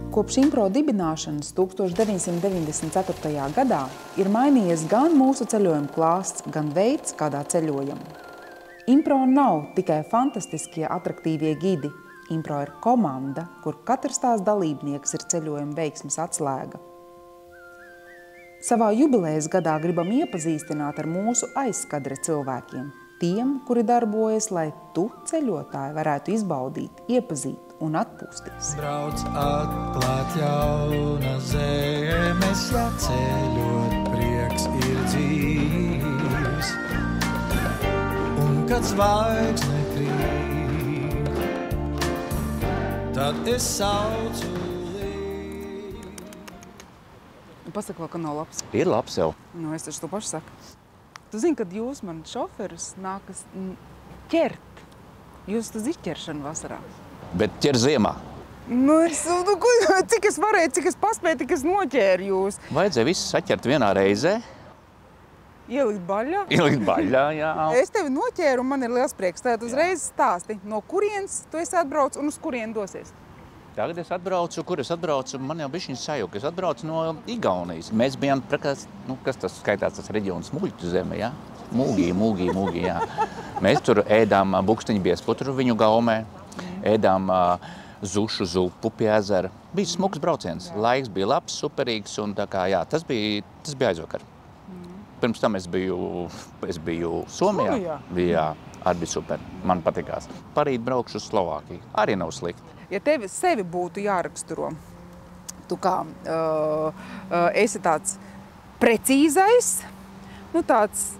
Kopš impro dibināšanas 1994. gadā ir mainījies gan mūsu ceļojuma klāsts, gan veids, kādā ceļojam. Impro nav tikai fantastiskie, atraktīvie gidi. Impro ir komanda, kur katrs tās dalībnieks ir ceļojuma veiksmes atslēga. Savā jubilejas gadā gribam iepazīstināt ar mūsu aizkadra cilvēkiem, tiem, kuri darbojas, lai tu, ceļotāji, varētu izbaudīt, iepazīt un atpūsties. Brauc atklāt jauna zemes, ja ceļot prieks ir dzīvs. Un kad zvaigzne krīt, tad es saucu līdz. Pasaka, ka nav labs. Ir labs jau. Nu, es taču to pašu saku. Tu zini, kad jūs man šoferus nākas ķert. Jūs uz izķeršanu vasarā. Bet ķer ziemā. Cik es varēju, cik es paspēju, tik es noķēru jūs. Vajadzēja visu saķert vienā reizē. Ielikt baļā? Ielikt baļā, jā. Es tevi noķēru un man ir liels prieks. Tātad uzreiz stāsti, no kurienes tu esi atbrauc un uz kurien dosies? Tagad es atbraucu, kur es atbraucu, man jau bišķiņ sajūka. Es atbraucu no Igaunijas. Mēs bijām, kas tas skaitās, tas reģions Muļķu zeme, jā? Mūgī, jā. Mēs tur ēdām bukstiņu biesputru viņu gaumē, ēdām zušu zupu pie ezera. Bija smuks brauciens, laiks bija labs, superīgs un tā kā, jā, tas bija aizvakar. Pirms tam es biju Somijā. Jā, arī bija super, man patikās. Parīt braukšu uz Slovākiju, arī nav slikti. Ja tevi sevi būtu jāraksturo, tu kā esi tāds precīzais, nu tāds,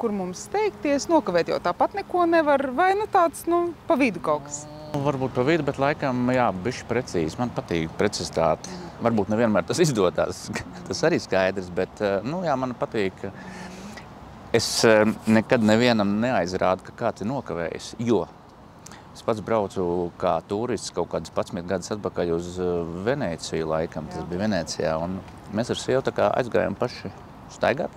kur mums steigties, nokavēt jau tāpat neko nevar, vai nu tāds, pa vidu kaut kas? Varbūt pa vidu, bet laikam, jā, bišķi precīzi. Man patīk precizitāte. Varbūt nevienmēr tas izdotās, tas arī skaidrs, bet, jā, man patīk. Es nekad nevienam neaizrādu, ka kāds ir nokavējis, jo es pats braucu kā turists kaut kādus 11 gadus atpakaļ uz Venēciju laikam, tas bija Venēcijā, un mēs ar sievu tā kā aizgājām paši staigāt.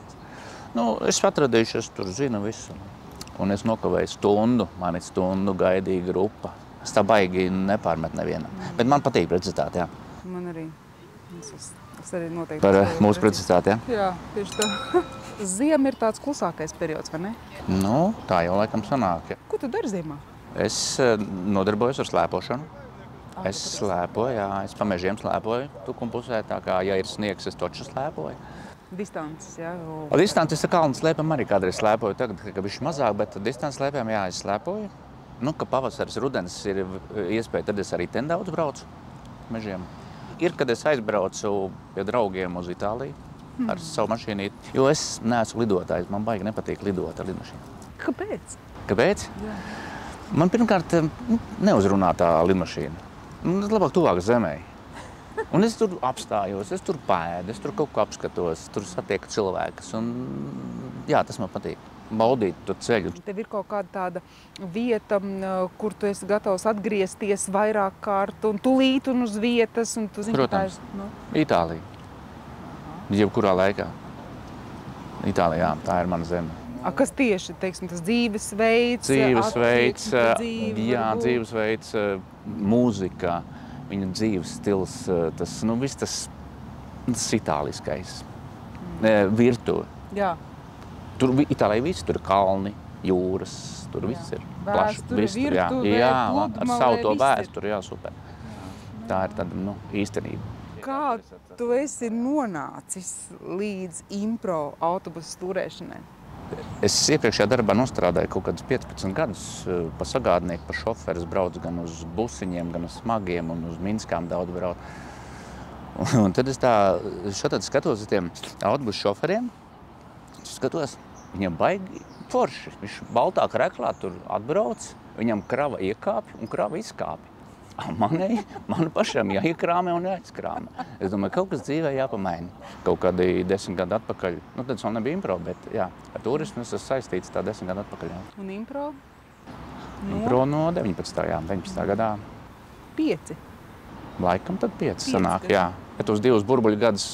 Es atradīšu, es tur zinu visu, un es nokavēju stundu, mani stundu gaidīja grupa. Es tā baigi nepārmet nevienam, bet man patīk precizitāte, jā. Man arī. Es arī noteikti. Par mūsu precizitāti, jā? Jā, tieši tā. Ziema ir tāds klusākais periods, vai ne? Tā jau laikam sanāk. Jā. Ko tu dari ziemā? Es nodarbojos ar slēpošanu. Es slēpoju, jā, es pa mežiem slēpoju Tukumpusē, tā kā, ja ir sniegs, es toču slēpoju. Distances, jā? Distances ar kalnu slēpēm arī kādreiz slēpoju, tagad, ka bišķi mazāk, bet distances slēpēm, jā, es slēpoju. Ka pavasaris, rudens ir iespēja, tad es arī ten daudz braucu mežiem. Ir, kad es aizbraucu pie draugiem uz Itāliju ar savu mašīnīti, jo es neesmu lidotājs, man baigi nepatīk lidot ar lidmašīnu. Kāpēc? Kāpēc? Jā. Man pirmkārt neuzrunā tā lidmašīna. Labāk tuvāk zemei. Un es tur apstājos, es tur pēdu, es tur kaut ko apskatos, tur satieku cilvēkus. Un jā, tas man patīk. Baudīt to ceļu. Tev ir kaut kāda tāda vieta, kur tu esi gatavs atgriezties vairāk kārt un tūlīt un uz vietas. Un tu zini, protams, Itālija. Jebkurā laikā. Itālijā, tā ir mana zeme. Kas tieši, teiksim, tas dzīvesveids? Dzīvesveids, mūzika, viņa dzīves stils, tas, viss tas itāliskais. Virtuve. Jā. Tur Itālijā viss, tur ir kalni, jūras, tur viss ir plaši. Virtuve, ar savu to vēsturi, jā, super. Tā ir tāda, īstenība. Kā tu esi nonācis līdz impro autobusu stūrēšanai? Es iepriekšējā darbā nostrādāju kaut kādus 15 gadus pa sagādnieku, pa šoferis braucu gan uz busiņiem, gan uz smagiem un uz Minskām daudz braucu. Un tad es tā šatad skatos uz tiem autobusu šoferiem, skatos, viņam baigi forši. Viņš baltā kreklā tur atbrauc, viņam krava iekāpj un krava izkāpj. Man pašam jāiekrāmē un jāizkrāmē. Es domāju, kaut kas dzīvē jāpamaina. Kaut kādi 10 gadu atpakaļ, tad vēl nebija impro, bet jā, ar turismu es esmu saistīts tā 10 gadu atpakaļ. Jā. Un impro? Impro no 19. gadā. 5? Laikam tad 5 sanāk, jā. Ja tos 2 burbuļu gadus,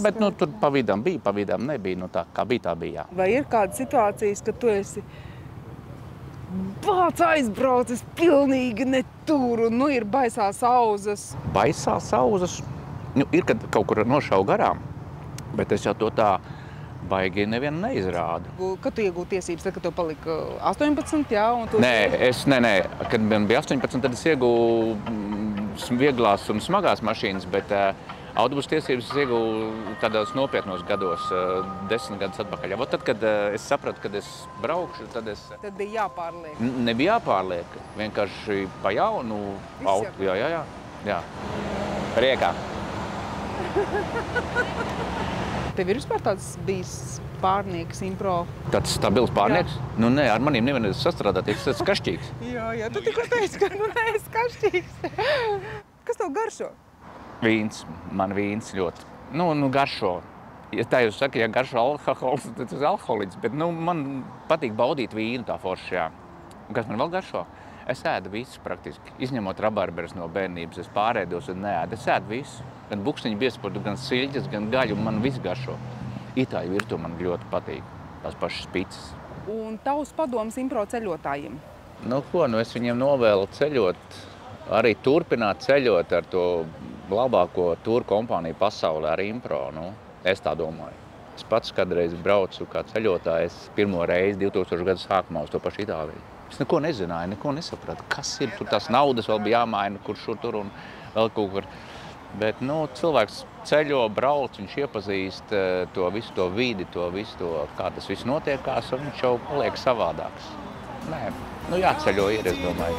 bet tur pa vidām bija, pa vidām nebija, tā kā bija, tā bija, jā. Vai ir kādas situācijas, kad tu esi Bāc aizbrauc, es pilnīgi neturu, nu ir baisās auzas. Baisās auzas, nu, ir, kad kaut kur nošauju garām, bet es jau to tā baigi nevienu neizrādu. Kad tu iegūti tiesības, tad, kad tev palika 18, jā? Un tu... Nē, kad man bija 18, tad es iegūju vieglās un smagās mašīnas, bet autobusu tiesības es iegūju tādos nopietnos gados, 10 gadus atpakaļ. Tad, kad es sapratu, kad es braukšu, tad es... Tad bija jāpārliek. Nebija jāpārliek, vienkārši pa jaunu auto. Jā. Riekā. Tev ir vispār tāds bijis pārnieks, impro? Tāds stabils pārnieks? Jā. Nu, nē, ar maniem nevienu sastrādāties, tas ir kašķīgs. Jā, tu tikko teici, ka nu neesi kašķīgs. Kas tev garšo? Vīns, man vīns ļoti. Nu, garšo. Ja tā jūs saka, ja garšo alkohols, tad tas ir alkoholiķis, bet man patīk baudīt vīnu tā forši, jā. Un kas man vēl garšo? Es ēdu visu praktiski. Izņemot rabarberes no bērnības, es pārēdos un neēdu. Es ēdu visu. Gan bukšteņu biezpurtu, gan siļķes, gan gaļu, un man viss garšo. Itāļu virtuve man ļoti patīk. Tās pašas picas. Un tavs padoms impro ceļotājiem? Es viņiem novēlu ceļot, arī turpināt ceļot ar to labāko tūru kompāniju pasaulē ar impro. Es tā domāju. Es pats kādreiz braucu kā ceļotājs pirmo reizi 2000 gadu sākumā uz to pašu Itāliju. Es neko nezināju, neko nesapratu. Kas ir? Tur tās naudas vēl bija jāmaina, kur šur tur un vēl kaut kur. Bet cilvēks ceļo, brauc, viņš iepazīst to visu to vidi, to visu to, kā tas viss notiekās, un viņš jau paliek savādāks. Nē, jāceļo ir, es domāju.